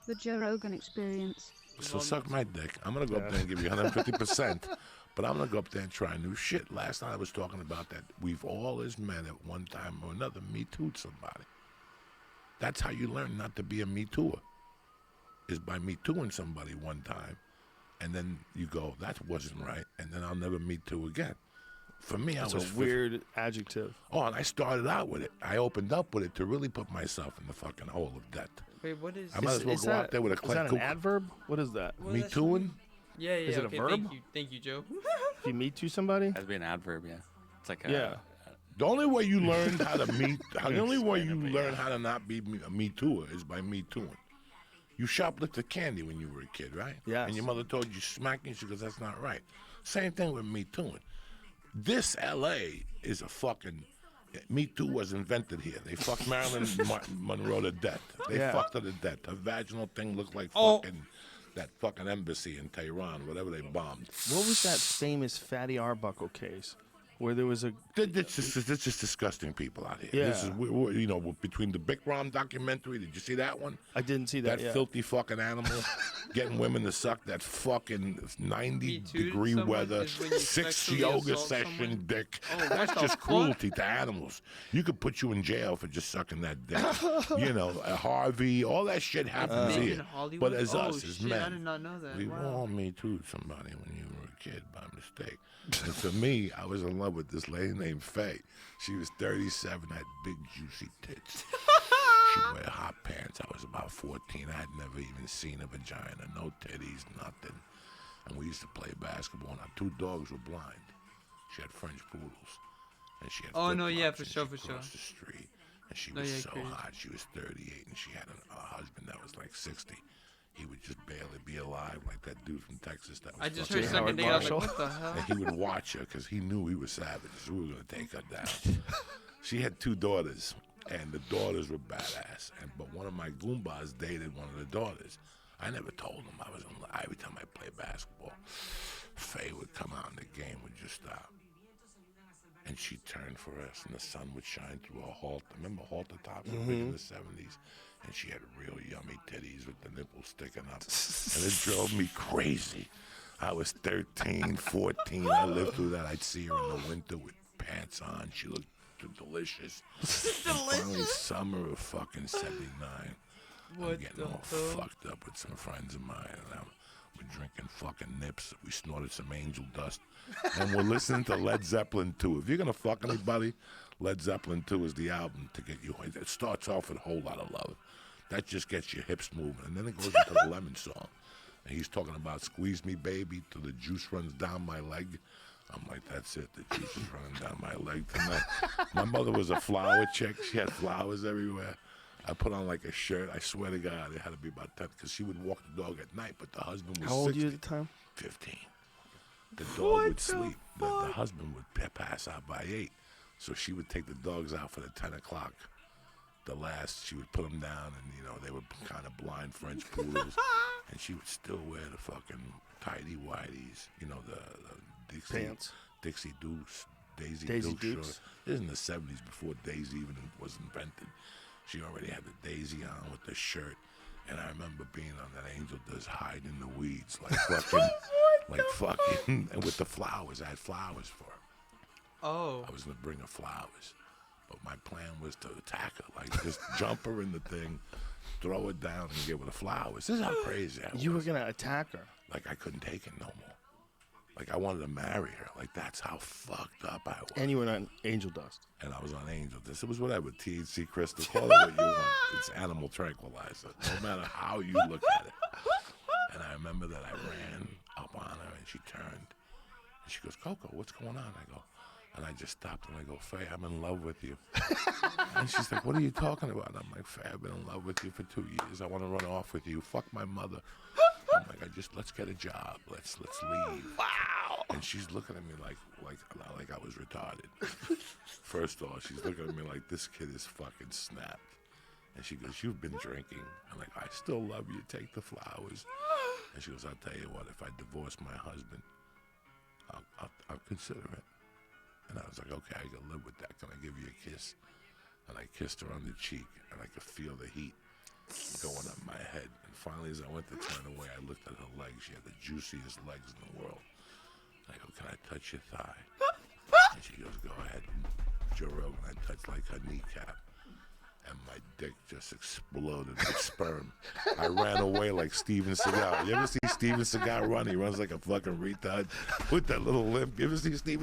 The Joe Rogan Experience. So suck my dick. I'm going to go up there and give you 150%, but I'm going to go up there and try new shit. Last night I was talking about that we've all as men at one time or another Me Too'd somebody. That's how you learn not to be a Me Too'er, is by Me Too'ing somebody one time, and then you go, that wasn't right, and then I'll never Me Too again. For me, That's I was a weird adjective. Oh, and I started out with it. I opened up with it to really put myself in the fucking hole of debt. Wait, what is? I might as well go out there with a Is that an adverb? What is that? Me Too'ing? Yeah, yeah. Is it okay, a verb? Thank you, Joe. If you meet to somebody? That'd be an adverb, yeah. It's like a, Yeah. The only way you learn how to meet, the only way you learn how to not be a Me Too'er is by Me Too'ing. You shoplifted candy when you were a kid, right? Yes. And your mother told you smacking, she goes, that's not right. Same thing with Me Too'ing. This L.A. is a fucking... Me Too was invented here. They fucked Marilyn Monroe to death. They fucked her to death. Her vaginal thing looked like fucking that fucking embassy in Tehran, whatever they bombed. What was that famous Fatty Arbuckle case where there was a... It's just disgusting people out here. Yeah. This is, you know, between the Bikram documentary, did you see that one? I didn't see that, That filthy fucking animal getting women to suck that fucking 90-degree weather, 6 yoga session dick. That's just cruelty to animals. You could put you in jail for just sucking that dick. You know, Harvey, all that shit happens here. But as us, as men, I did not know that. we all Me Too'd somebody when you were a kid by mistake. And for me, I was in love with this lady named Faye. She was 37, had big juicy tits. She wore hot pants. I was about 14. I had never even seen a vagina, no titties, nothing. And we used to play basketball, and our 2 dogs were blind. She had French poodles, and she had for sure. across the street, and she was so hot. She was 38, and she had a husband that was like 60. He would just barely be alive, like that dude from Texas. That was I just fucking heard second day. I was like, what the hell? And he would watch her because he knew we were savage. So we were going to take her down. She had 2 daughters, and the daughters were badass. But one of my Goombas dated one of the daughters. I never told him I was in love. Every time I played basketball, Faye would come out and the game would just stop. And she'd turn for us, and the sun would shine through her halter. Remember halter tops were big in the 70s? And she had real yummy titties with the nipples sticking up. And it drove me crazy. I was 13, 14. I lived through that. I'd see her in the winter with pants on. She looked delicious. Finally, summer of fucking 79. I'm getting all fucked up with some friends of mine. And we're drinking fucking nips. We snorted some angel dust. And we're listening to Led Zeppelin 2. If you're going to fuck anybody, Led Zeppelin 2 is the album to get you. It starts off with a whole lot of love. That just gets your hips moving. And then it goes into the Lemon song. And he's talking about squeeze me, baby, till the juice runs down my leg. I'm like, that's it. The juice is running down my leg tonight. My mother was a flower chick. She had flowers everywhere. I put on like a shirt. I swear to God, it had to be about 10 because she would walk the dog at night, but the husband was How old 60. were you at the time? 15. The dog would sleep. The husband would pass out by 8. So she would take the dogs out for the 10 o'clock. She would put them down, and, you know, they were kind of blind French poodles. And she would still wear the fucking tighty-whities, you know, the Dixie Pants. Dixie Dukes, Daisy Dukes. Dukes. This is in the 70s before Daisy even was invented. She already had the Daisy on with the shirt. And I remember being on that Angel Does hide in the weeds, like fucking, and with the flowers. I had flowers for her. Oh. I was going to bring her flowers. But my plan was to attack her, like just jump her in the thing, throw her down, and give her the flowers. This is how crazy I was. You were going to attack her? Like I couldn't take it no more. Like I wanted to marry her. Like that's how fucked up I was. And you were on Angel Dust. And I was on Angel Dust. It was whatever, THC crystal, call it what you want. It's animal tranquilizer, no matter how you look at it. And I remember that I ran up on her, and she turned. And she goes, Coco, what's going on? I go, and I just stopped, and I go, Faye, I'm in love with you. And she's like, what are you talking about? And I'm like, Faye, I've been in love with you for 2 years. I want to run off with you. Fuck my mother. I'm like, let's get a job. Let's leave. Wow. And she's looking at me like I was retarded. First of all, she's looking at me like this kid is fucking snapped. And she goes, you've been drinking. I'm like, I still love you. Take the flowers. And she goes, I'll tell you what, if I divorce my husband, I'll consider it. And I was like, okay, I can live with that. Can I give you a kiss? And I kissed her on the cheek, and I could feel the heat. going up my head. And finally, as I went to turn away, I looked at her legs. She had the juiciest legs in the world. I go, can I touch your thigh? And she goes, go ahead. Joe Rogan, I touched like her kneecap. And my dick just exploded with sperm. I ran away like Steven Seagal. You ever see Steven Seagal run? He runs like a fucking retard with that little limp. You ever see Steven